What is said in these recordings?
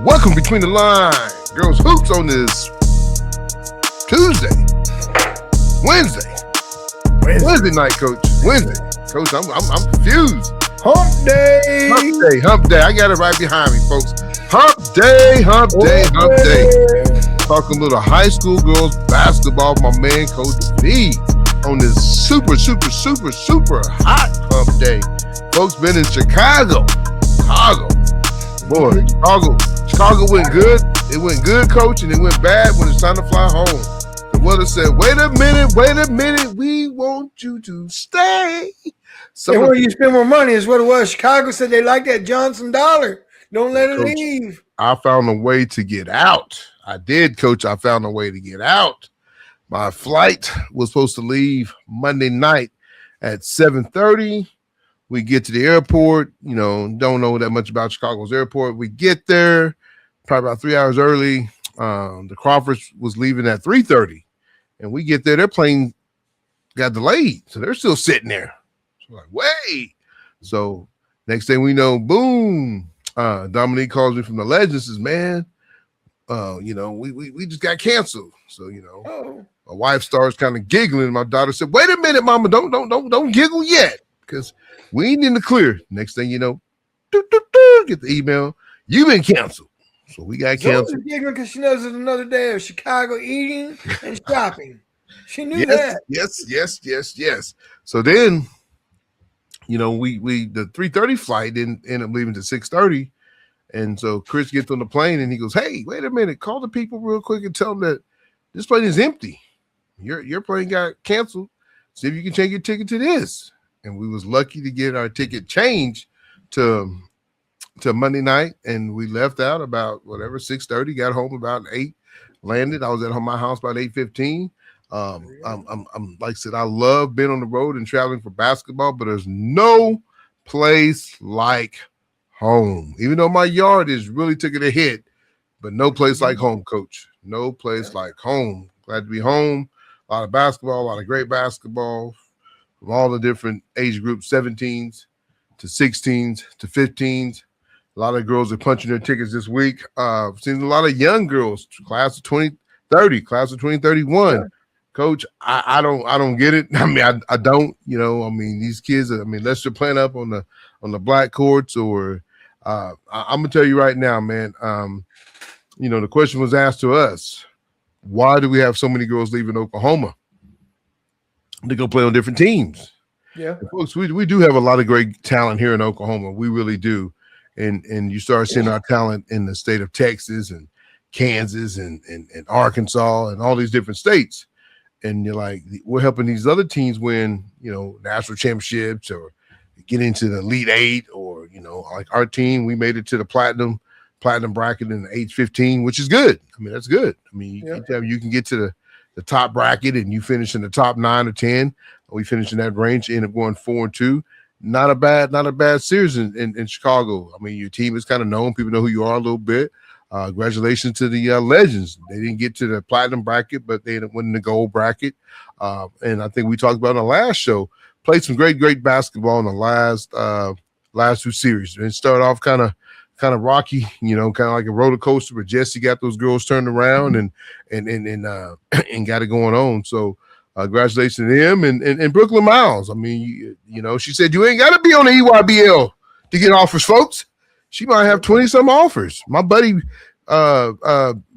Welcome Between the Lines, girls hoops on this Tuesday, Wednesday night, Coach. Wednesday, Coach. I'm confused. Hump day. Hump day. I got it right behind me, folks. Hump day. Talking a little high school girls basketball. My man, Coach V, on this super hot hump day. Folks been in Chicago. Boy, Chicago went good. It went good, Coach, and it went bad when it's time to fly home. The weather said, wait a minute, we want you to stay. They want you to spend more money is what it was. Chicago said they like that Johnson dollar. Don't let it leave. I found a way to get out. I did, Coach. I found a way to get out. My flight was supposed to leave Monday night at 7:30. We get to the airport, don't know that much about Chicago's airport. We get there probably about 3 hours early. The Crawfords was leaving at 3:30. And we get there, their plane got delayed. So they're still sitting there. So we're like, wait. So next thing we know, boom. Dominique calls me from the Legends, says, man, we just got canceled. So, my wife starts kind of giggling. My daughter said, wait a minute, mama, don't giggle yet. Because we ain't in the clear. Next thing you know, get the email. You've been canceled. So we got canceled. Giggling because she knows it's another day of Chicago eating and shopping. She knew that. Yes. So then, we the 3:30 flight didn't end up leaving to 6:30. And so Chris gets on the plane and he goes, hey, wait a minute, call the people real quick and tell them that this plane is empty. Your plane got canceled. See if you can change your ticket to this. And we was lucky to get our ticket changed to Monday night, and we left out about 6:30, got home about 8, landed. I was at my house about 8:15. I'm like I said, I love being on the road and traveling for basketball, but there's no place like home. Even though my yard is really taking a hit, but no place like home, Coach. No place like home. Glad to be home. A lot of basketball, a lot of great basketball from all the different age groups, 17s to 16s to 15s. A lot of girls are punching their tickets this week. I've seen a lot of young girls, class of 2030, class of 2031. Yeah. Coach, I don't get it. I mean, I don't. These kids. Unless they're playing up on the black courts, or I'm gonna tell you right now, man. The question was asked to us: why do we have so many girls leaving Oklahoma to go play on different teams? Yeah, and folks, we do have a lot of great talent here in Oklahoma. We really do. And you start seeing our talent in the state of Texas and Kansas and Arkansas and all these different states. And you're like, we're helping these other teams win, national championships or get into the Elite Eight, or, like our team, we made it to the platinum bracket in the age 15, which is good. That's good. You can get to the top bracket and you finish in the top 9 or 10. We finish in that range, end up going 4-2. Not a bad series in Chicago. Your team is kind of known. People know who you are a little bit. Congratulations to the Legends. They didn't get to the platinum bracket, but they ended up winning the gold bracket. And I think we talked about in the last show, played some great basketball in the last 2 series. And it started off kind of rocky, kind of like a roller coaster, but Jesse got those girls turned around and got it going on. So congratulations to him and Brooklyn Miles. She said, you ain't got to be on the EYBL to get offers, folks. She might have 20-some offers. My buddy,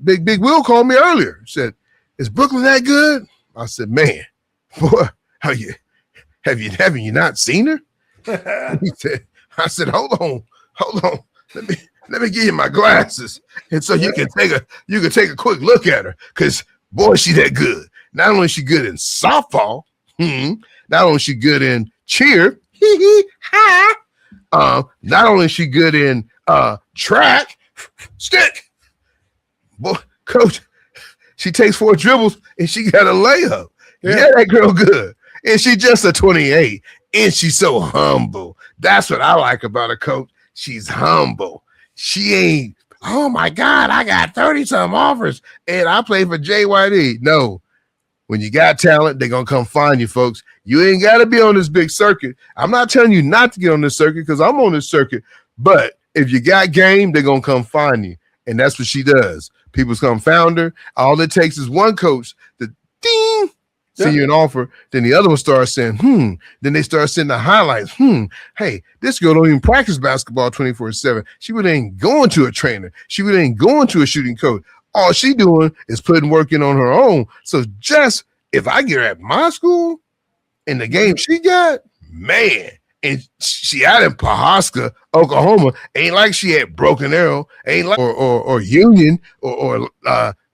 Big Will called me earlier. Said, is Brooklyn that good? I said, man, boy, have you not seen her? I said, hold on. Let me give you my glasses. And so you can take a quick look at her, because boy, she that good. Not only is she good in softball, not only is she good in cheer, not only is she good in track, stick. Boy, Coach, she takes 4 dribbles and she got a layup. Yeah, that girl good. And she just a 28. And she's so humble. That's what I like about her, Coach. She's humble. She ain't, oh my God, I got 30-some offers and I play for JYD. No. When you got talent, they're going to come find you, folks. You ain't got to be on this big circuit. I'm not telling you not to get on this circuit, because I'm on this circuit. But if you got game, they're going to come find you. And that's what she does. People confound her. All it takes is one coach to ding, see you an offer. Then the other one starts saying, Then they start sending the highlights. Hey, this girl don't even practice basketball 24/7. She really ain't going to a trainer. She really ain't going to a shooting coach. All she doing is putting work in on her own. So just if I get her at my school and the game she got, man, and she out in Pawhuska, Oklahoma, ain't like she at Broken Arrow, ain't like or Union or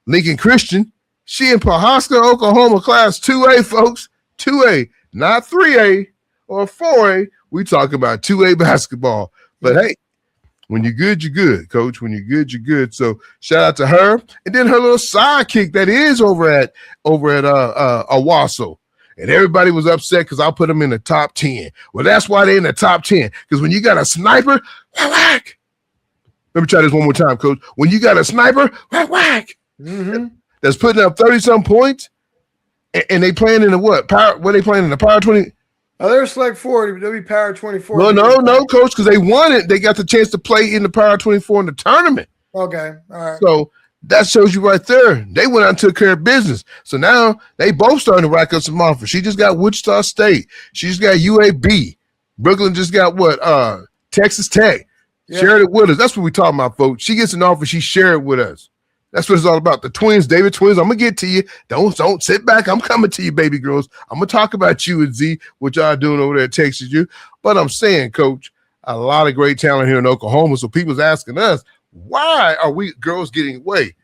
Lincoln Christian. She in Pawhuska, Oklahoma, class 2A, folks. 2A, not 3A or 4A. We talk about 2A basketball. But hey, when you're good, you're good, coach. When you're good, you're good. So shout out to her. And then her little sidekick that is over at Owasso. And everybody was upset because I put them in the top 10. Well, that's why they're in the top 10. Because when you got a sniper, whack. Let me try this one more time, coach. When you got a sniper, whack. That's putting up 30-some points, and they playing in the what? Power? What are they playing in the Power 20? Oh, they're select 40, but they'll be Power 24. No, coach, because they won it. They got the chance to play in the Power 24 in the tournament. Okay, all right. So that shows you right there. They went out and took care of business. So now they both starting to rack up some offers. She just got Wichita State. She just got UAB. Brooklyn just got what? Texas Tech. Yeah. Shared it with us. That's what we talking about, folks. She gets an offer. She share it with us. That's what it's all about. The twins, David twins. I'm gonna get to you. Don't sit back. I'm coming to you, baby girls. I'm gonna talk about you and Z, what y'all doing over there at Texas U. But I'm saying, coach, a lot of great talent here in Oklahoma. So people's asking us, why are we girls getting away?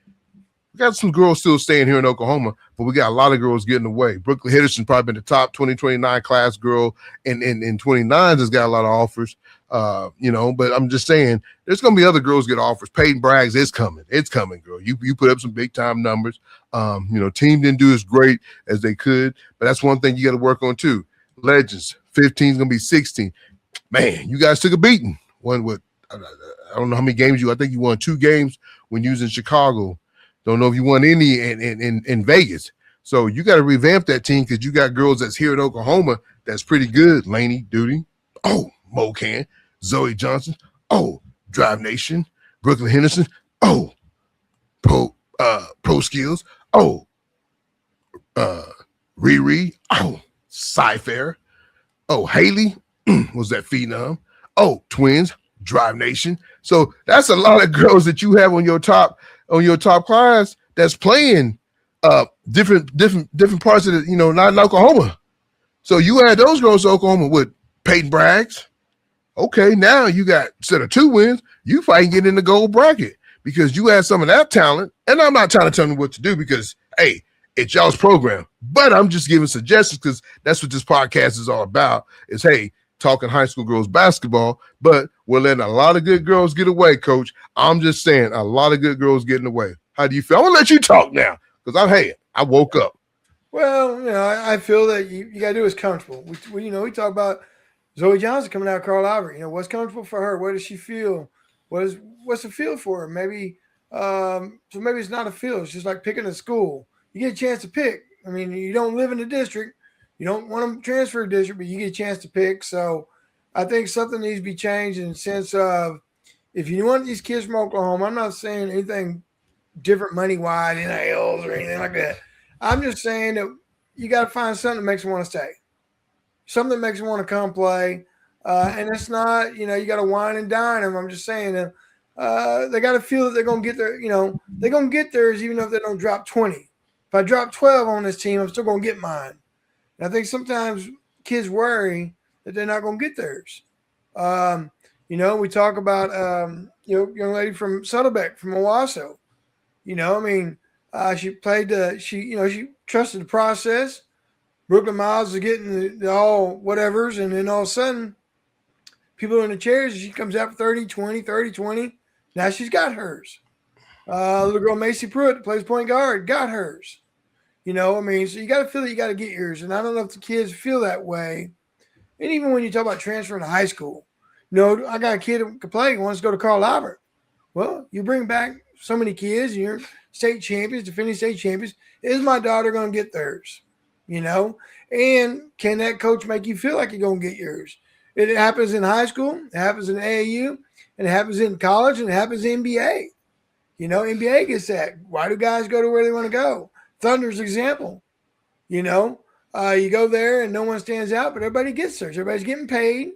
We got some girls still staying here in Oklahoma, but we got a lot of girls getting away. Brooklyn Henderson probably been the top 2029 class girl, and in 29s has got a lot of offers. But I'm just saying there's going to be other girls get offers. Peyton Braggs is coming. It's coming, girl. You put up some big time numbers. Team didn't do as great as they could, but that's one thing you got to work on too. Legends, 15 is going to be 16. Man, you guys took a beating. One with, I don't know how many games I think you won 2 games when you was in Chicago. Don't know if you won any in Vegas. So you got to revamp that team because you got girls that's here in Oklahoma that's pretty good. Laney Duty. Oh, Mocan. Zoe Johnson. Oh, Drive Nation. Brooklyn Henderson. Oh, Pro Skills. Oh, Riri. Oh, Cypher. Oh, Haley. Was that Phenom? Oh, Twins. Drive Nation. So that's a lot of girls that you have on your top class that's playing different parts of the, not in Oklahoma. So you add those girls to Oklahoma with Peyton Braggs. Okay, now you got, instead of 2 wins, you fight and get in the gold bracket because you add some of that talent. And I'm not trying to tell you what to do because, hey, it's y'all's program. But I'm just giving suggestions because that's what this podcast is all about is, hey, talking high school girls basketball, but we're letting a lot of good girls get away, coach. I'm just saying a lot of good girls getting away. How do you feel? I'm going to let you talk now because I woke up. Well, I feel that you got to do is comfortable. We talk about Zoe Johnson coming out of Carl Albert. What's comfortable for her? What does she feel? What's the feel for her? Maybe maybe it's not a feel. It's just like picking a school. You get a chance to pick. I mean, you don't live in the district. You don't want to transfer a district, but you get a chance to pick. So I think something needs to be changed in the sense of if you want these kids from Oklahoma, I'm not saying anything different money-wise, NILs or anything like that. I'm just saying that you got to find something that makes them want to stay. Something that makes them want to come play. And it's not, you got to wine and dine them. I'm just saying that they got to feel that they're going to get their, they're going to get theirs even if they don't drop 20. If I drop 12 on this team, I'm still going to get mine. And I think sometimes kids worry that they're not going to get theirs. We talk about, young lady from Saddleback from Owasso. She played she trusted the process. Brooklyn Miles is getting the all whatevers, and then all of a sudden, people are in the chairs, she comes out for 30, 20. Now she's got hers. Little girl Macy Pruitt plays point guard, got hers. So you got to feel that you got to get yours. And I don't know if the kids feel that way. And even when you talk about transferring to high school, I got a kid who can play, wants to go to Carl Albert. Well, you bring back so many kids, and you're state champions, defending state champions. Is my daughter going to get theirs? And can that coach make you feel like you're going to get yours? It happens in high school, it happens in AAU, and it happens in college, and it happens in NBA. NBA gets that. Why do guys go to where they want to go? Thunder's example. You go there and no one stands out, but everybody gets there. Everybody's getting paid.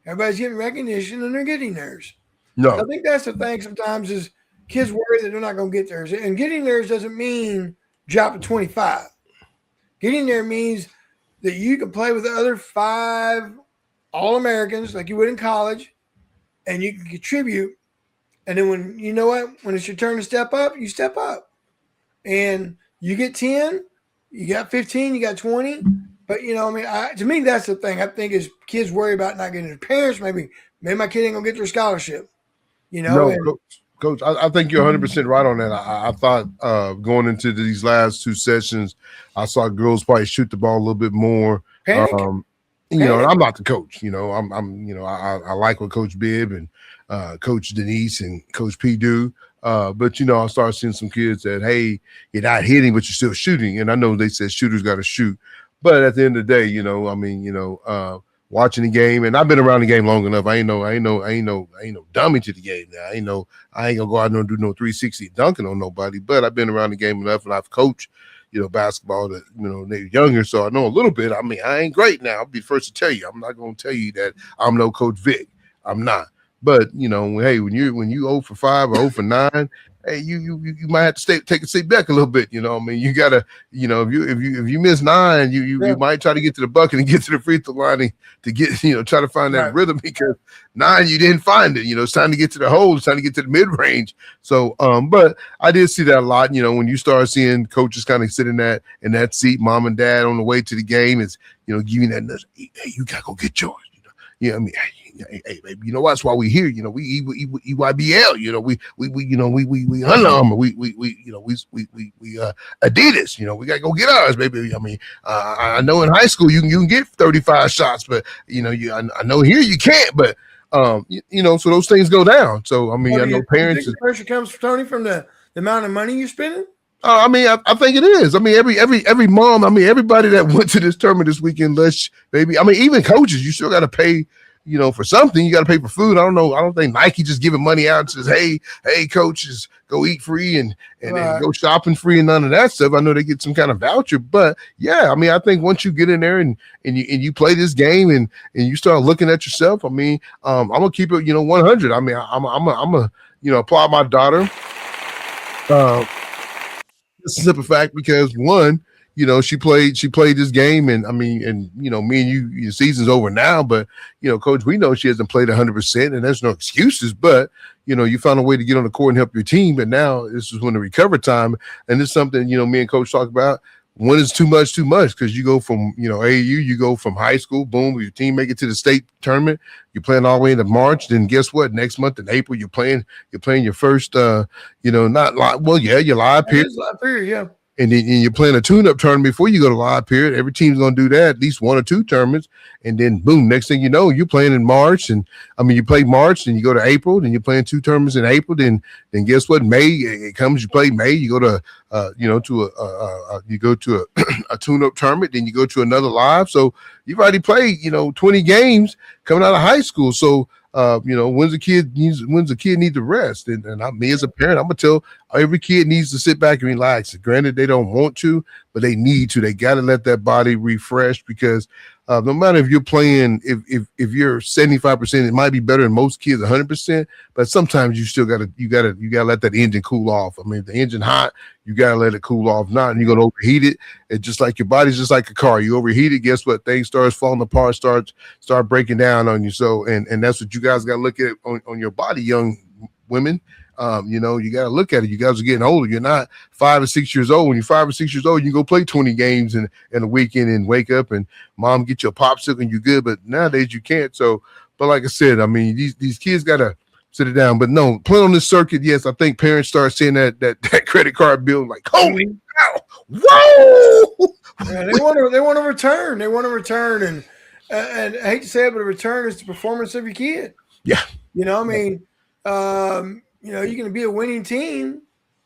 Everybody's getting recognition, and they're getting theirs. No, So I think that's the thing sometimes is kids worry that they're not going to get theirs. And getting theirs doesn't mean drop a 25. Getting there means that you can play with the other 5 All-Americans like you would in college, and you can contribute. And then when it's your turn to step up, you step up. And you get 10, you got 15, you got 20. But, to me, that's the thing. I think is kids worry about not getting their parents. Maybe my kid ain't going to get their scholarship. Coach, I think you're 100% right on that. I thought going into these last 2 sessions, I saw girls probably shoot the ball a little bit more. And I'm not the coach. I like what Coach Bibb and Coach Denise and Coach P do. But I started seeing some kids that, hey, you're not hitting, but you're still shooting. And I know they said shooters got to shoot. But at the end of the day, watching the game, and I've been around the game long enough. I ain't no dummy to the game now. I ain't gonna go out there and do no 360 dunking on nobody. But I've been around the game enough, and I've coached, basketball that they're younger, so I know a little bit. I mean, I ain't great now. I'll be first to tell you. I'm not gonna tell you that I'm no Coach Vick. I'm not. But hey, when you 0 for 5 or 0 for 9, hey, you might have to take a seat back a little bit. You gotta, if you miss 9, you might try to get to the bucket and get to the free throw line to get, try to find that rhythm, because 9 you didn't find it. It's time to get to the hole, it's time to get to the mid range. So, but I did see that a lot. When you start seeing coaches kind of sitting in that seat, mom and dad on the way to the game is, giving that nudge, hey, you gotta go get yours. Hey, baby, that's why we here. We EYBL. We Under Armour. We Adidas. We gotta go get ours, baby. I mean, I know in high school you can get 35 shots, but I know here you can't. But so those things go down. So I mean, I know parents. The pressure comes, Tony, from the amount of money you're spending. I mean, I think it is. I mean, every mom. I mean, everybody that went to this tournament this weekend, baby. I mean, even coaches, you still got to pay. For something, you got to pay for food. I don't know. I don't think Nike just giving money out and says, hey, coaches, go eat free and go shopping free and none of that stuff. I know they get some kind of voucher, but yeah, I mean, I think once you get in there and you play this game and you start looking at yourself, I mean, I'm gonna keep it, 100. I mean, I'm a applaud my daughter. It's a simple fact because one, she played this game, and I mean, and me and you, your season's over now, but Coach, we know she hasn't played 100%, and there's no excuses. But you found a way to get on the court and help your team, but now this is when the recover time, and it's something me and Coach talk about. When is too much, because you go from AAU, you go from high school, boom, your team make it to the state tournament, you're playing all the way into March. Then guess what? Next month in April, you're playing your first, your live period, yeah. And then you're playing a tune-up tournament before you go to live period. Every team's going to do that, at least 1 or 2 tournaments. And then, boom, next thing you know, you're playing in March. And, I mean, you play March, then you go to April, then you're playing 2 tournaments in April. Then guess what? May, it comes, you play May, you go to, a tune-up tournament, then you go to another live. So you've already played, 20 games coming out of high school. So, when's a kid needs to rest, and me as a parent, I'm gonna tell every kid needs to sit back and relax. Granted, they don't want to, but they need to. They got to let that body refresh, because no matter if you're playing, if you're 75%, it might be better than most kids 100%. But sometimes you still gotta let that engine cool off. I mean, if the engine hot, you gotta let it cool off. Not, and you're gonna overheat it. It's just like your body's just like a car. You overheat it, guess what? Things starts falling apart, start breaking down on you. So and that's what you guys gotta look at on your body, young women. You got to look at it. You guys are getting older. You're not 5 or 6 years old. When you're 5 or 6 years old, you go play 20 games in a weekend and wake up and mom get you a popsicle and you're good. But nowadays you can't. So, but like I said, I mean, these kids got to sit it down. But no, playing on this circuit, yes, I think parents start seeing that credit card bill like, holy cow, whoa! Yeah, they want to return. They want to return, and I hate to say it, but a return is the performance of your kid. Yeah, I mean. You're going to be a winning team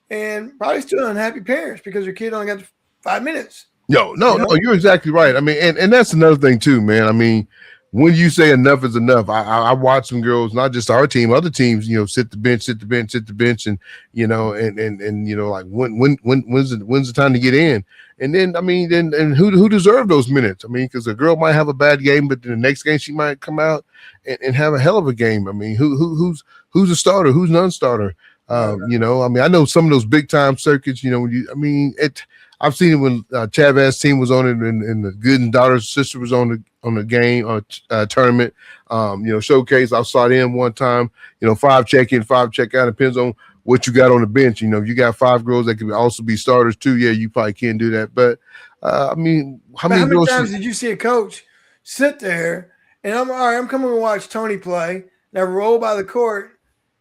and probably still unhappy parents because your kid only got 5 minutes. No, you're exactly right. I mean, and that's another thing too, man. I mean, when you say enough is enough, I watch some girls, not just our team, other teams, sit the bench, and like when's the time to get in? And then I mean, and who deserve those minutes? I mean, because a girl might have a bad game, but then the next game she might come out and have a hell of a game. I mean, who's a starter? Who's an unstarter? I mean, I know some of those big time circuits. I've seen it when Chavez team was on it, and the Gooden daughter's sister was on the game tournament. Showcase. I saw them one time. 5 check in, 5 check out. Depends on what you got on the bench. If you got 5 girls that could also be starters too, yeah, you probably can't do that. But I mean, how many times did you see a coach sit there and I'm coming to watch Tony play, and I roll by the court.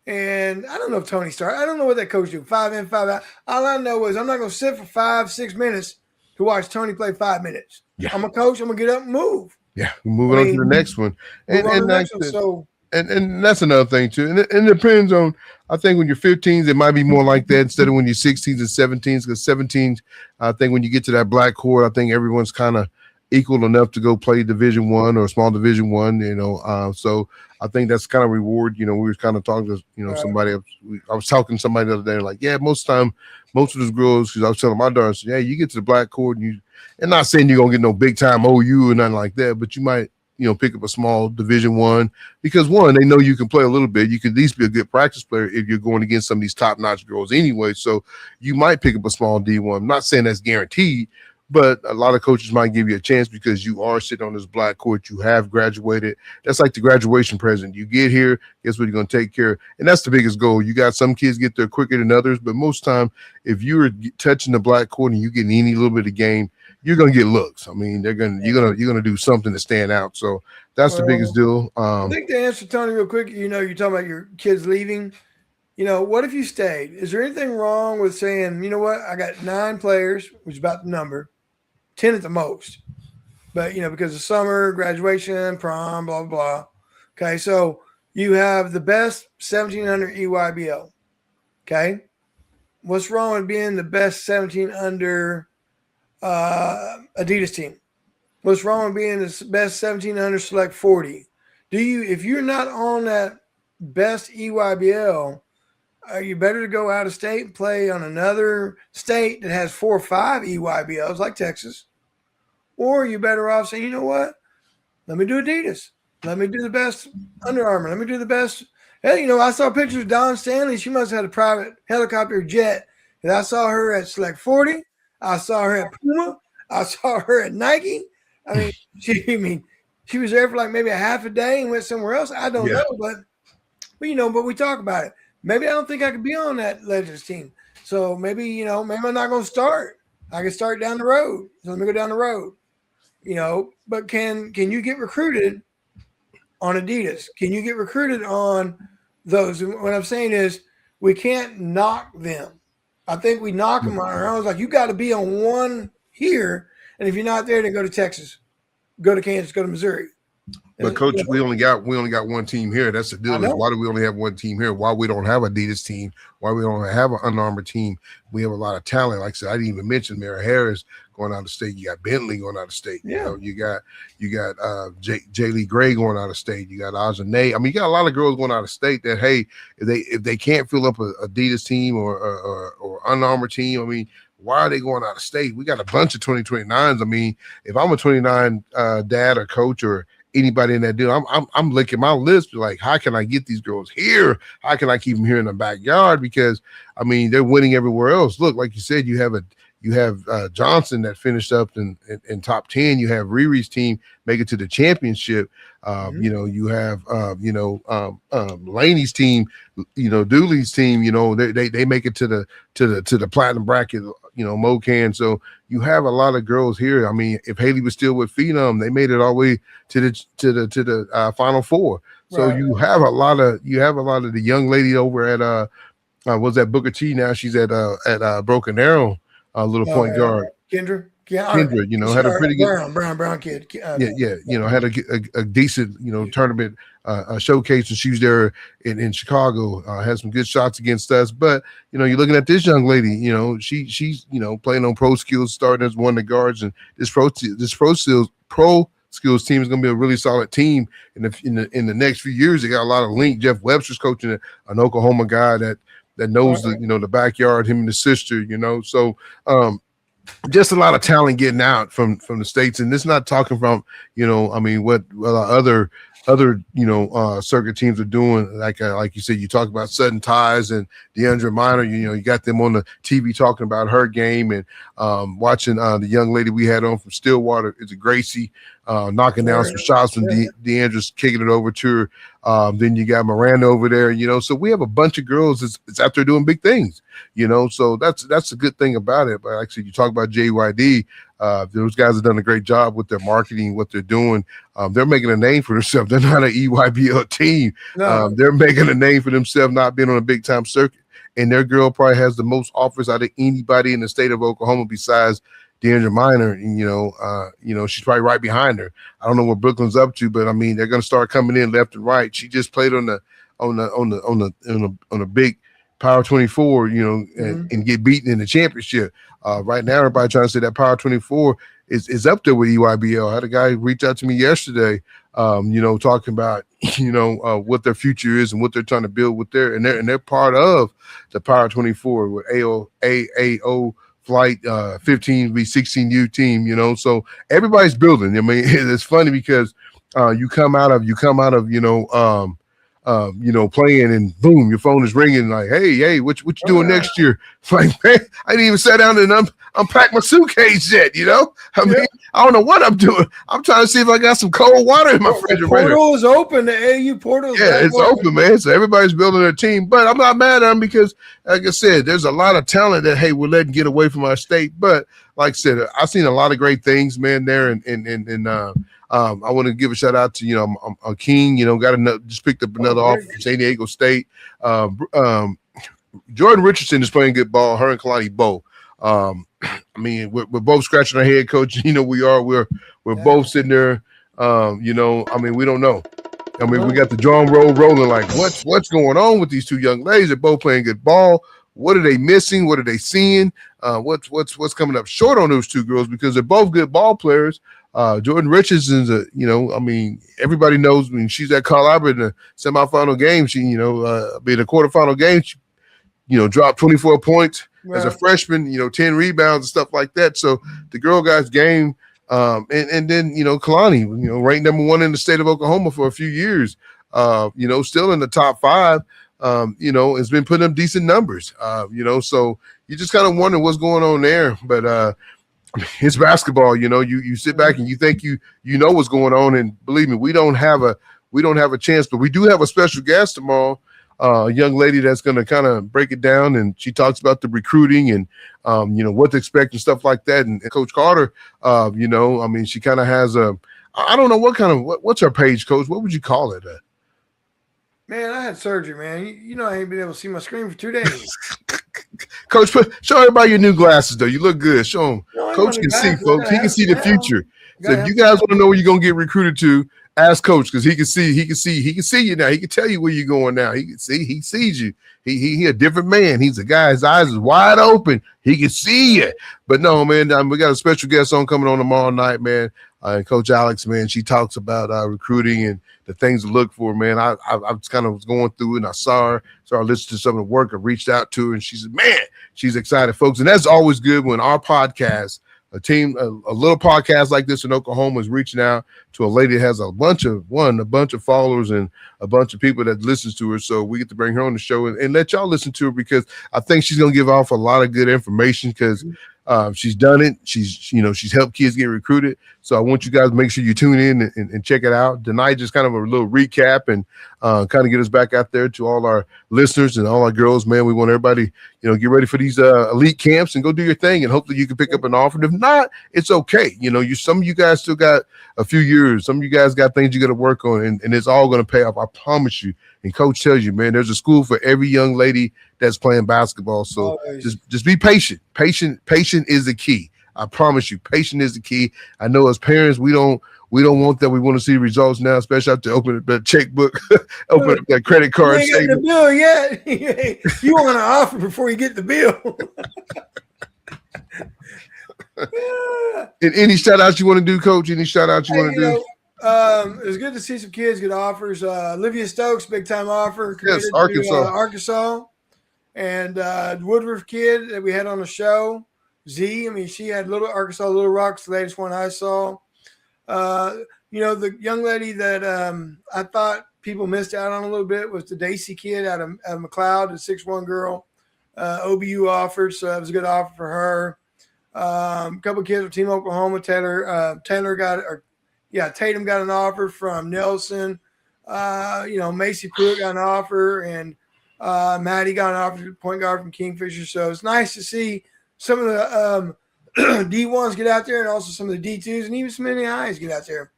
And I don't know if Tony started. I don't know what that coach do. 5 in, 5 out. All I know is I'm not going to sit for 5-6 minutes to watch Tony play 5 minutes. Yeah. I'm a coach. I'm going to get up and move. Yeah, we're moving on to the next one. And that's another thing too. And it depends on, I think when you're 15s, it might be more like that instead of when you're 16s and 17s. Because 17s, I think when you get to that black court, I think everyone's kind of equal enough to go play Division I or small Division I. So I think that's kind of reward. We were kind of talking to somebody. I was talking to somebody the other day, like, yeah, most of those girls, because I was telling my daughter, yeah, you get to the black court and not saying you're gonna get no big time OU or nothing like that, but you might pick up a small Division I because one, they know you can play a little bit. You can at least be a good practice player if you're going against some of these top notch girls anyway. So you might pick up a small D1. I'm not saying that's guaranteed. But a lot of coaches might give you a chance because you are sitting on this black court. You have graduated. That's like the graduation present. You get here, guess what you're going to take care of? And that's the biggest goal. You got some kids get there quicker than others, but most time, if you're touching the black court and you get any little bit of game, you're going to get looks. I mean, you're going to do something to stand out. So that's the biggest deal. I think to answer Tony real quick, you're talking about your kids leaving. What if you stayed? Is there anything wrong with saying, you know what, I got 9 players, which is about the number. 10 at the most, but because of summer, graduation, prom, blah, blah, blah. Okay. So you have the best 1700 EYBL. Okay. What's wrong with being the best 17 under Adidas team? What's wrong with being the best 1700 select 40? If you're not on that best EYBL, are you better to go out of state and play on another state that has 4 or 5 EYBLs like Texas? Or are you better off saying, you know what? Let me do Adidas. Let me do the best Under Armour. Let me do the best. Hey, I saw pictures of Dawn Stanley. She must have had a private helicopter jet. And I saw her at Select 40. I saw her at Puma. I saw her at Nike. I mean, she was there for like maybe a half a day and went somewhere else. I don't know, but but we talk about it. Maybe I don't think I could be on that Legends team. So maybe, maybe I'm not going to start. I can start down the road. So let me go down the road. But can you get recruited on Adidas? Can you get recruited on those? And what I'm saying is we can't knock them. I think we knock them on our own. Like, you got to be on one here. And if you're not there, then go to Texas, go to Kansas, go to Missouri. But Coach, we only got one team here. That's the deal. Why do we only have one team here? Why we don't have an Adidas team? Why we don't have an Under Armour team? We have a lot of talent. Like I said, I didn't even mention Mara Harris going out of state. You got Bentley going out of state. Yeah. You got J. Lee Gray going out of state. You got Ajane. I mean, you got a lot of girls going out of state that, hey, if they can't fill up a Adidas team or Under Armour team, I mean, why are they going out of state? We got a bunch of 2029s. I mean, if I'm a 29 dad or coach or anybody in that deal, I'm licking my lips like, how can I get these girls here? How can I keep them here in the backyard? Because I mean, they're winning everywhere else. Look, like you said, you have Johnson that finished up in top 10. You have Riri's team make it to the championship. You have Laney's team, Dooley's team. They make it to the platinum bracket. Mocan. So you have a lot of girls here. I mean, if Haley was still with Phenom, they made it all the way to the Final Four. So right. You have a lot of the young lady over at was that Booker T? Now she's at Broken Arrow, little point guard. Kendra, had a pretty good brown kid. Had a decent tournament showcase, and she was there in Chicago. Had some good shots against us, but you're looking at this young lady. She's playing on pro skills, starting as one of the guards, and this pro skills team. Is going to be a really solid team in the next few years. They got a lot of link. Jeff Webster's coaching an Oklahoma guy that knows the backyard, him and his sister, so just a lot of talent getting out from the States. And this not talking from, what other circuit teams are doing. Like you said, you talk about Sutton Ties and DeAndre Minor, you got them on the TV talking about her game, and watching the young lady we had on from Stillwater, is a Gracie, knocking down some shots when DeAndre's kicking it over to her. Then you got Miranda over there, so we have a bunch of girls that's out there doing big things, so that's a good thing about it. But actually, you talk about JYD, those guys have done a great job with their marketing, what they're doing. They're making a name for themselves. They're not an EYBL team. No. They're making a name for themselves, not being on a big time circuit. And their girl probably has the most offers out of anybody in the state of Oklahoma besides DeAndre Minor. And, she's probably right behind her. I don't know what Brooklyn's up to, but I mean, they're going to start coming in left and right. She just played on a big Power 24, and get beaten in the championship. Right now, everybody trying to say that Power 24 is up there with EYBL. I had a guy reach out to me yesterday, talking about, what their future is and what they're trying to build with they're part of the Power 24 with AO Flight 15v16U team, so everybody's building. I mean, it's funny because you come out of playing, and boom, your phone is ringing like, hey, what you doing next year? It's like, man, I didn't even sit down and unpack my suitcase yet, I mean, I don't know what I'm doing. I'm trying to see if I got some cold water in my refrigerator. The portal is open. The AU portal. Yeah, it's open, man. So everybody's building their team, but I'm not mad at them because, like I said, there's a lot of talent that, hey, we're letting get away from our state. But like I said, I've seen a lot of great things, man, there. I want to give a shout out to, King, just picked up another offer from San Diego State. Jordan Richardson is playing good ball, her and Kalani Bowe. I mean, we're both scratching our head, coach. We're both sitting there. I mean, we don't know. I mean, we got the drum roll rolling like, what's going on with these two young ladies? They're both playing good ball. What are they missing? What are they seeing? What's coming up short on those two girls, because they're both good ball players. Jordan Richardson's everybody knows when she's at Carl Albert in the semifinal game, she, being a quarterfinal game, she, dropped 24 points as a freshman, 10 rebounds and stuff like that. So the girl guys game, and then, Kalani, ranked number 1 in the state of Oklahoma for a few years, still in the top 5, has been putting up decent numbers, so you just kind of wonder what's going on there. But, it's basketball, you sit back and you think you know what's going on, and believe me, we don't have a chance, but we do have a special guest tomorrow, a young lady that's going to kind of break it down, and she talks about the recruiting and what to expect and stuff like that. And Coach Carter, I mean, she kind of has I don't know what's her page, Coach? What would you call it? Man, I had surgery, man. I ain't been able to see my screen for 2 days. Coach, show everybody your new glasses, though. You look good. Show them. Coach can see, folks. He can see the future. So if you guys want to know where you're gonna get recruited to, ask Coach, because he can see you now. He can tell you where you're going now. He sees you. He a different man. He's a guy. His eyes is wide open. He can see you. But no, man, we got a special guest coming on tomorrow night, man. And Coach Alex, man, she talks about recruiting and the things to look for, man. I kind of was going through it, and I saw her, listened to some of the work. I reached out to her, and she said, man, she's excited, folks. And that's always good when our podcast, a little podcast like this in Oklahoma, is reaching out to a lady that has a bunch of followers and a bunch of people that listens to her. So we get to bring her on the show and let y'all listen to her, because I think she's going to give off a lot of good information, because she's done it. She's helped kids get recruited. So I want you guys to make sure you tune in and check it out. Tonight, just kind of a little recap and kind of get us back out there to all our listeners and all our girls, man. We want everybody, get ready for these elite camps and go do your thing, and hopefully you can pick up an offer. And if not, it's okay. Some of you guys still got a few years. Some of you guys got things you got to work on, and it's all going to pay off. I promise you. And Coach tells you, man, there's a school for every young lady that's playing basketball. So just be patient. Patient is the key. I promise you, patient is the key. I know as parents, we don't want that. We want to see results now, especially after opening the checkbook, open up that credit card. You ain't got the bill yet. You want an offer before you get the bill. Yeah. And any shout outs you want to do, Coach? Any shout outs you want to do? It was good to see some kids get offers. Olivia Stokes, big time offer, Yes, committed to Arkansas. Arkansas. And the Woodruff kid that we had on the show, Z. I mean, she had Arkansas Little Rock's the latest one I saw. The young lady that I thought people missed out on a little bit was the Daisy kid out of McLeod, the 6'1" girl. OBU offered, so that was a good offer for her. A couple of kids from Team Oklahoma. Tatum got an offer from Nelson. Macy Pruitt got an offer, and Maddie got an offer, point guard from Kingfisher. So it's nice to see some of the D1s get out there, and also some of the D2s, and even some of the I's get out there.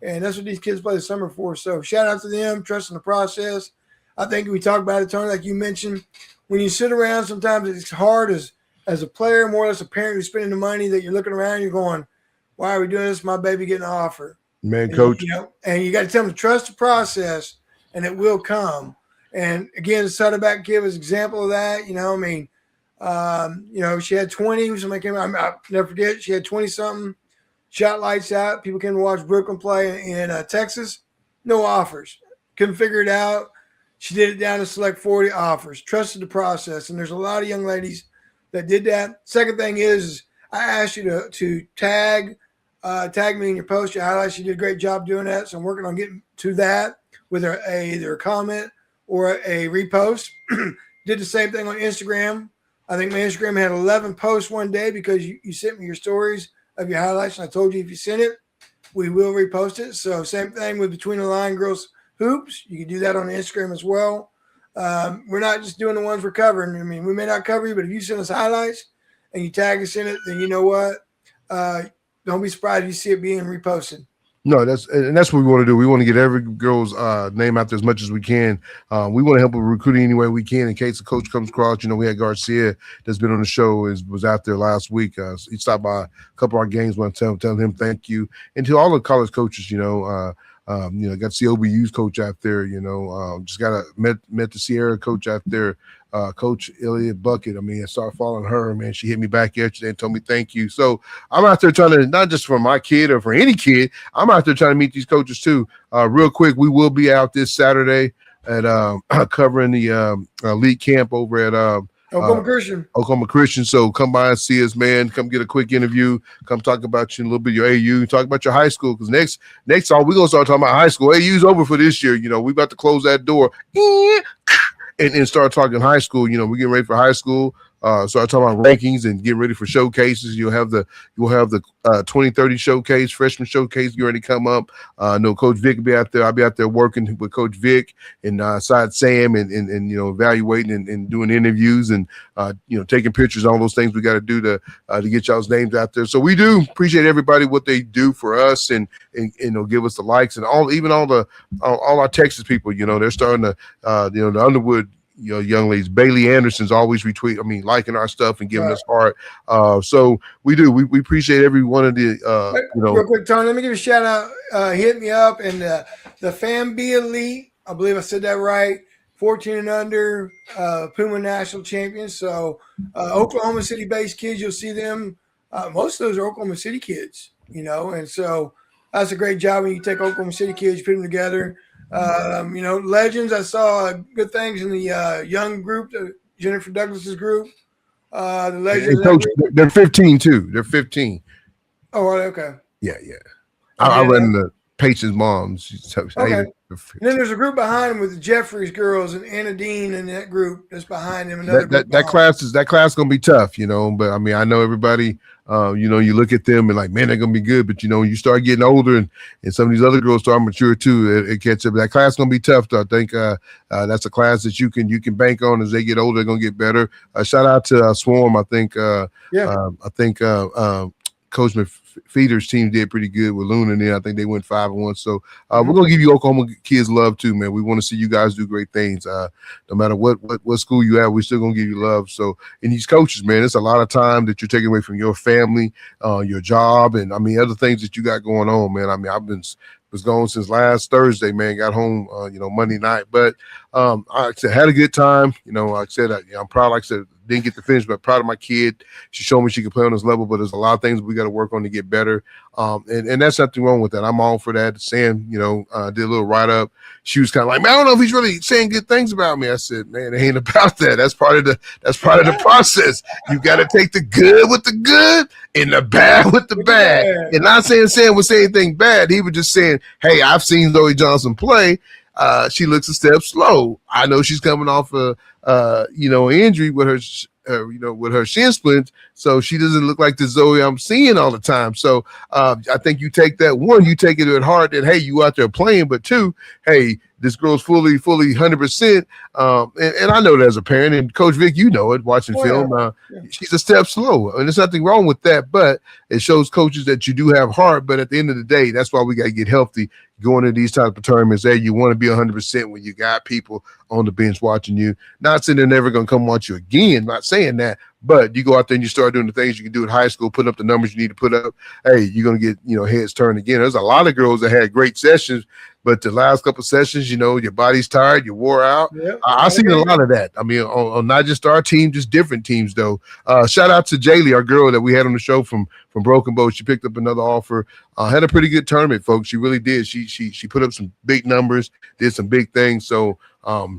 And that's what these kids play the summer for. So shout out to them, trusting the process. I think we talked about it, Tony, like you mentioned. When you sit around, sometimes it's hard as a player, more or less a parent who's spending the money, that you're looking around and you're going, why are we doing this? My baby getting an offer. Man, Coach. And you got to tell them to trust the process, and it will come. And again, Sutterback kid was an example of that. She had 20. Somebody came out. I'll never forget. She had 20-something. Shot lights out. People came to watch Brooklyn play in Texas. No offers. Couldn't figure it out. She did it down to select 40 offers. Trusted the process. And there's a lot of young ladies that did that. Second thing is I asked you to tag me in your post, your highlights. You did a great job doing that. So I'm working on getting to that with either a comment or a repost. Did the same thing on Instagram. I think my Instagram had 11 posts one day because you sent me your stories of your highlights. And I told you if you send it, we will repost it. So same thing with Between the Line Girls Hoops. You can do that on Instagram as well. We're not just doing the ones we're covering. I mean, we may not cover you, but if you send us highlights and you tag us in it, then you know what? Don't be surprised if you see it being reposted. No, that's what we want to do. We want to get every girl's name out there as much as we can. We want to help with recruiting any way we can in case the coach comes across. We had Garcia that's been on the show, was out there last week. He stopped by a couple of our games. Want to tell him thank you. And to all the college coaches, got to see OBU's coach out there, just met the Sierra coach out there, Coach Elliott Bucket. I started following her, man. She hit me back yesterday and told me thank you. So I'm out there trying to, not just for my kid or for any kid, I'm out there trying to meet these coaches too. Real quick, we will be out this Saturday at covering the elite camp over at Oklahoma Christian. So come by and see us, man. Come get a quick interview. Come talk about you a little bit, your AU. Talk about your high school, because next all we're gonna start talking about high school. AU's over for this year. We about to close that door and start talking high school. We're getting ready for high school. Start talking about rankings and getting ready for showcases. You'll have the 2030 showcase, freshman showcase. You already come up. No, Coach Vick will be out there. I'll be out there working with Coach Vick and side Sam and evaluating and doing interviews and taking pictures. All those things we got to do to get y'all's names out there. So we do appreciate everybody what they do for us and give us the likes and all our Texas people. They're starting to the Underwood. Young ladies, Bailey Anderson's always liking our stuff and giving us heart. So we do. We appreciate every one of the. Real quick, Tony, let me give a shout out. Hit me up and the Fan B Elite. I believe I said that right. 14 and under, Puma national champions. So Oklahoma City based kids, you'll see them. Most of those are Oklahoma City kids. And so that's a great job when you take Oklahoma City kids, you put them together. Legends. I saw good things in the young group, Jennifer Douglas's group. The Legends. Hey, Coach, they're 15 too. They're 15. Oh, okay. Yeah. I ran the Pace's moms. Okay. And then there's a group behind him with the Jeffries girls and Anna Dean and that group that's behind him. That class gonna be tough, but I know everybody. You look at them and like, man, they're gonna be good. But you start getting older and some of these other girls start mature too. It gets up. That class gonna be tough. I think that's a class that you can bank on as they get older. They're gonna get better. Shout out to Swarm. I think Coach McFeeder's team did pretty good with Luna, and I think they went 5-1. So we're gonna give you Oklahoma kids love too, man. We want to see you guys do great things. No matter what school you at, we're still gonna give you love. So, and these coaches, man, it's a lot of time that you're taking away from your family, your job, and other things that you got going on, man. I've been was gone since last Thursday, man. Got home, Monday night. But like I said, had a good time. Like I said, I'm proud. Like I said, didn't get to finish, but proud of my kid. She showed me she could play on this level, but there's a lot of things we got to work on to get better. And that's nothing wrong with that. I'm all for that. Sam, did a little write-up. She was kind of like, man, I don't know if he's really saying good things about me. I said, man, it ain't about that. That's part of the process. You got to take the good with the good and the bad with the bad. And not saying Sam would say anything bad. He was just saying, hey, I've seen Zoe Johnson play. She looks a step slow. I know she's coming off injury with her shin splint, so she doesn't look like the Zoe I'm seeing all the time. So I think you take that one, you take it at heart that, hey, you out there playing, but two, hey, this girl's fully 100%. And I know that as a parent, and Coach Vick, watching film, she's a step slow, and there's nothing wrong with that, but it shows coaches that you do have heart. But at the end of the day, that's why we got to get healthy going into these types of tournaments. Hey, you want to be 100% when you got people on the bench watching you. Not saying they're never going to come watch you again, not saying that, but you go out there and you start doing the things you can do in high school, put up the numbers you need to put up. Hey, you're going to get, heads turned again. There's a lot of girls that had great sessions, but the last couple of sessions, your body's tired, you're wore out. Yep. I've seen a lot of that. I mean, on not just our team, just different teams, though. Shout out to Jaylee, our girl that we had on the show from Broken Bow. She picked up another offer. Had a pretty good tournament, folks. She really did. She put up some big numbers, did some big things. So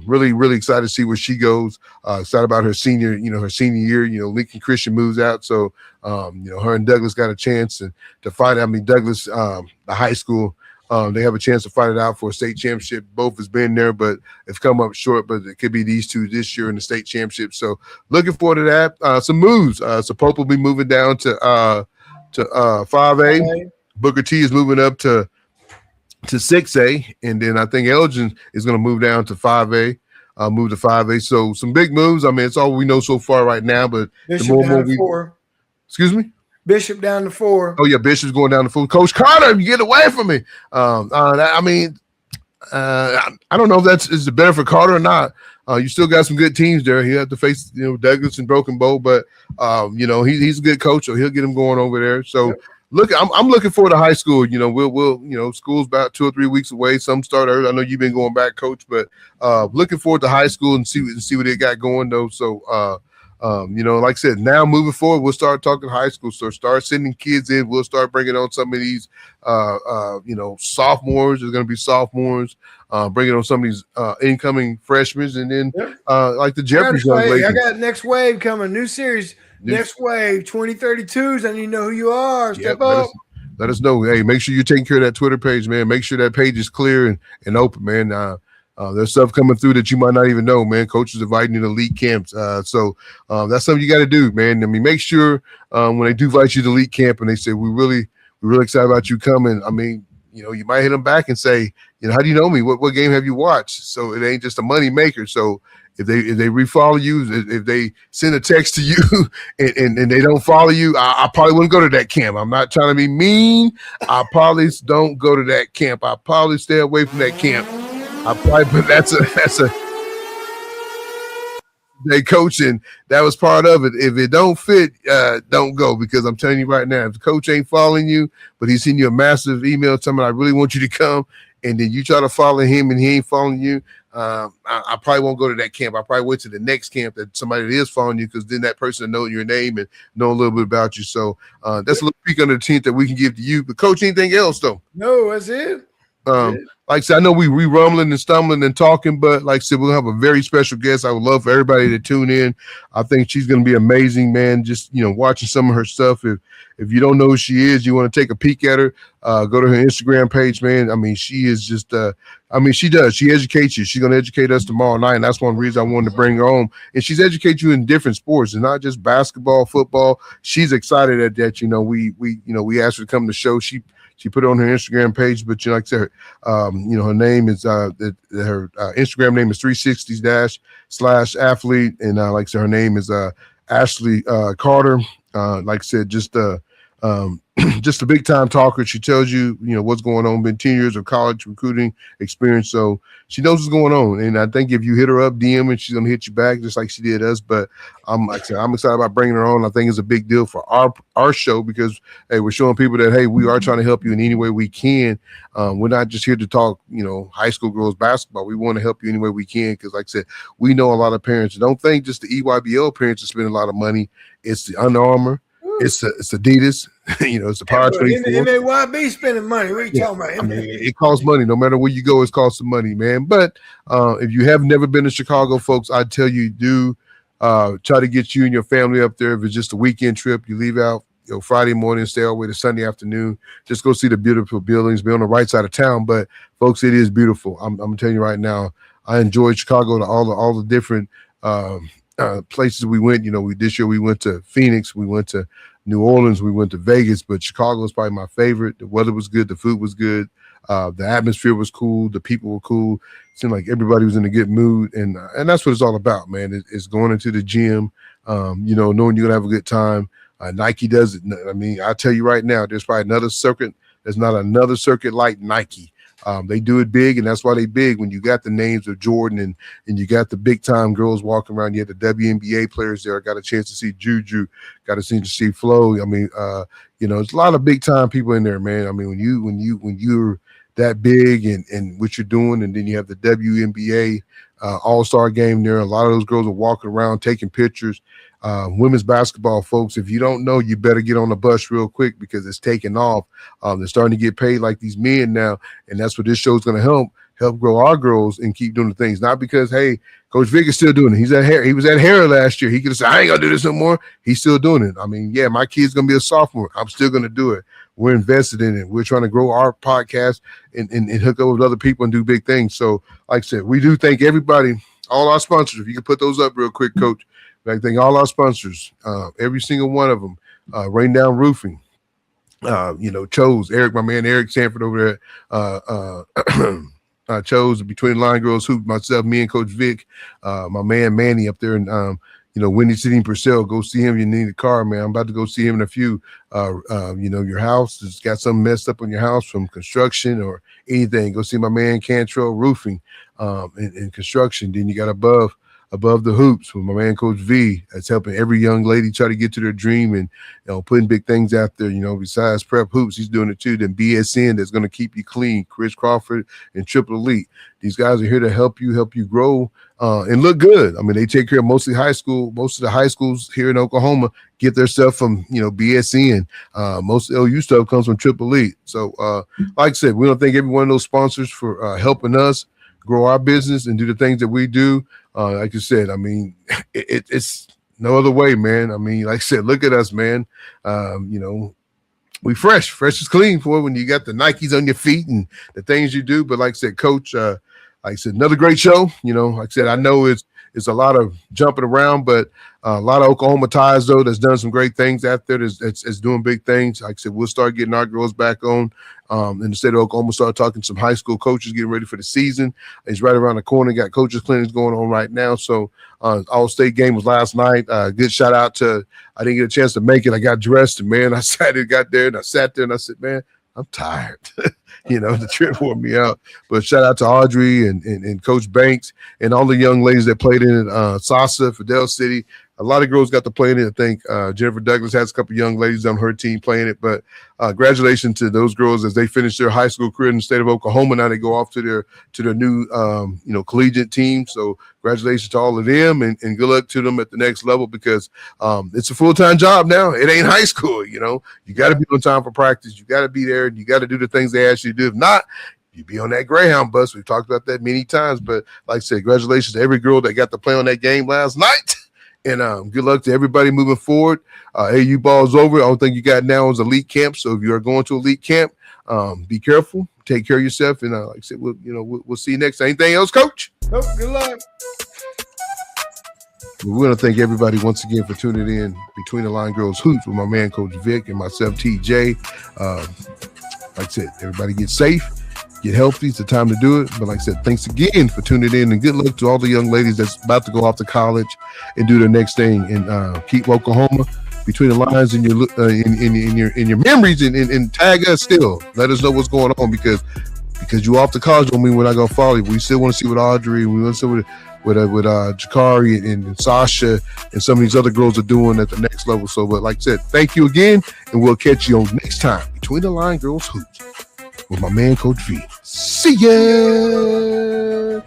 really, really excited to see where she goes. Excited about her senior year. Lincoln Christian moves out. So, her and Douglas got a chance to fight. I mean, Douglas, the high school, they have a chance to fight it out for a state championship. Both has been there, but have come up short. But it could be these two this year in the state championship. So looking forward to that. Some moves. So Pope will be moving down to 5A. Booker T is moving up to 6A, and then I think Elgin is going to move down to 5A. Move to 5A. So some big moves. I mean, it's all we know so far right now. But Bishop the more down to 4. Excuse me. Bishop down to 4. Oh yeah, Bishop's going down to 4. Coach Carter, you get away from me. I don't know if is it better for Carter or not. You still got some good teams there. He'll have to face Douglas and Broken Bow, but he's a good coach, so he'll get him going over there. So yep. Look, I'm looking forward to high school. We'll school's about 2 or 3 weeks away. Some start early. I know you've been going back, Coach, but looking forward to high school and see what they got going though. So like I said, now moving forward, we'll start talking high school. So start sending kids in. We'll start bringing on some of these, sophomores. There's going to be sophomores, bringing on some of these incoming freshmen, and then like the Jeffries young lady. I got Next Wave coming, new series. Next Wave 2032s. I need to know who you are. Step up. Let us know. Hey, make sure you're taking care of that Twitter page, man. Make sure that page is clear and open, man. There's stuff coming through that you might not even know, man. Coaches inviting you to elite camps. So that's something you got to do, man. I mean, make sure when they do invite you to elite camp and they say, we're really excited about you coming. I mean, you might hit them back and say, how do you know me? What game have you watched? So it ain't just a money maker. So if they refollow you, if they send a text to you and they don't follow you, I probably wouldn't go to that camp. I'm not trying to be mean. I probably don't go to that camp. I probably stay away from that camp. But that's a day coaching. That was part of it. If it don't fit, don't go, because I'm telling you right now, if the coach ain't following you, but he's sending you a massive email telling me I really want you to come, and then you try to follow him and he ain't following you, I probably won't go to that camp. I probably wait to the next camp that somebody that is following you, because then that person will know your name and know a little bit about you. So that's a little peek under the tent that we can give to you. But Coach, anything else though? No, that's it. Like I said, I know we rumbling and stumbling and talking, but like I said, we'll have a very special guest. I would love for everybody to tune in. I think she's going to be amazing, man. Just, watching some of her stuff. If you don't know who she is, you want to take a peek at her, go to her Instagram page, man. I mean, she is just, she does. She educates you. She's going to educate us tomorrow night. And that's one reason I wanted to bring her home. And she's educates you in different sports, and not just basketball, football. She's excited at that. We asked her to come to the show. She put it on her Instagram page, but like I said, her name is her Instagram name is 360-/athlete, and like I said, her name is Ashley Carter. Like I said, just Just a big time talker. She tells you, what's going on. Been 10 years of college recruiting experience, so she knows what's going on. And I think if you hit her up, DM, and she's gonna hit you back just like she did us. But like I said, I'm excited about bringing her on. I think it's a big deal for our show because hey, we're showing people that hey, we are trying to help you in any way we can. We're not just here to talk, high school girls basketball. We want to help you any way we can because, like I said, we know a lot of parents. Don't think just the EYBL parents are spending a lot of money. It's the Under Armour. It's Adidas, it's the Power 24. MAYB spending money. What are you talking about? I mean, it costs money. No matter where you go, it's costing money, man. But if you have never been to Chicago, folks, I tell you, do try to get you and your family up there. If it's just a weekend trip, you leave out Friday morning, stay all the way to Sunday afternoon. Just go see the beautiful buildings, be on the right side of town. But folks, it is beautiful. I'm telling you right now, I enjoyed Chicago to all the different places we went. This year we went to Phoenix, we went to New Orleans, we went to Vegas, but Chicago was probably my favorite. The weather was good, the food was good, the atmosphere was cool, the people were cool. It seemed like everybody was in a good mood, and that's what it's all about, man. It's going into the gym, knowing you're gonna have a good time. Nike does it. I mean, I tell you right now, there's probably another circuit. There's not another circuit like Nike. They do it big, and that's why they big. When you got the names of Jordan and you got the big time girls walking around, you had the WNBA players there. I got a chance to see Juju, got a chance to see Flo. I mean, it's a lot of big time people in there, man. I mean, when you're that big and what you're doing, and then you have the WNBA All-Star game there. A lot of those girls are walking around taking pictures. Women's basketball, folks, if you don't know, you better get on the bus real quick because it's taking off. They're starting to get paid like these men now, and that's what this show is going to help grow our girls and keep doing the things. Not because, hey, Coach Vick is still doing it. He was at Harry last year. He could have said, I ain't going to do this no more. He's still doing it. I mean, yeah, my kid's going to be a sophomore. I'm still going to do it. We're invested in it. We're trying to grow our podcast and hook up with other people and do big things. So, like I said, we do thank everybody, all our sponsors. If you can put those up real quick, Coach. I thank all our sponsors, every single one of them. Rain Down Roofing, Chose, Eric, my man Eric Sanford over there, Chose, Between the Line Girls Hoop, myself, me and Coach Vick, my man Manny up there in Windy City and Purcell. Go see him. You need a car, man. I'm about to go see him in a few. Your house has got something messed up on your house from construction or anything. Go see my man Cantrell Roofing and construction. Then you got above the hoops with my man Coach V. That's helping every young lady try to get to their dream and putting big things out there. Besides prep hoops, he's doing it too. Then BSN, that's going to keep you clean. Chris Crawford and Triple Elite. These guys are here to help you grow and look good. I mean, they take care of most of the high schools here in Oklahoma get their stuff from BSN. Most OU stuff comes from Triple Elite. So like I said, we don't thank every one of those sponsors for helping us grow our business and do the things that we do. Like you said, I mean, it's no other way, man. I mean, like I said, look at us, man. We fresh is clean for when you got the Nikes on your feet and the things you do. But like I said, Coach, like I said, another great show. Like I said, I know it's a lot of jumping around, but a lot of Oklahoma ties, though, that's done some great things out there. That's doing big things. Like I said, we'll start getting our girls back on in the state of Oklahoma, start talking to some high school coaches getting ready for the season. It's right around the corner. Got coaches clinics going on right now. So All-State game was last night. Good shout out to – I didn't get a chance to make it. I got dressed, and, man, got there, and I sat there, and I said, man, I'm tired. The trip wore me out. But shout out to Audrey and Coach Banks and all the young ladies that played in it. Sasa, Fidel City. A lot of girls got to play in it. I think Jennifer Douglas has a couple of young ladies on her team playing it. But congratulations to those girls as they finish their high school career in the state of Oklahoma. Now they go off to their new collegiate team. So congratulations to all of them and good luck to them at the next level because it's a full-time job now. It ain't high school. You got to be on time for practice. You got to be there. You got to do the things they ask you to do. If not, you be on that Greyhound bus. We've talked about that many times. But like I said, congratulations to every girl that got to play on that game last night. And good luck to everybody moving forward. AU ball's over. The only thing you got now is elite camp. So if you are going to elite camp, be careful. Take care of yourself. And like I said, we'll see you next time. Anything else, Coach? Nope. Good luck. We want to thank everybody once again for tuning in Between the Line Girls Hoops with my man Coach Vick and myself, TJ. Like I said, everybody get safe. Get healthy. It's the time to do it. But like I said, thanks again for tuning in and good luck to all the young ladies that's about to go off to college and do their next thing and keep Oklahoma between the lines in your in your memories, and tag us still. Let us know what's going on because you off the college don't mean we're not gonna follow you. We still want to see what Audrey, we want to see what Jakari and Sasha and some of these other girls are doing at the next level. So, but like I said, thank you again, and we'll catch you on next time Between the Line Girls Hoops with my man Coach V. See ya.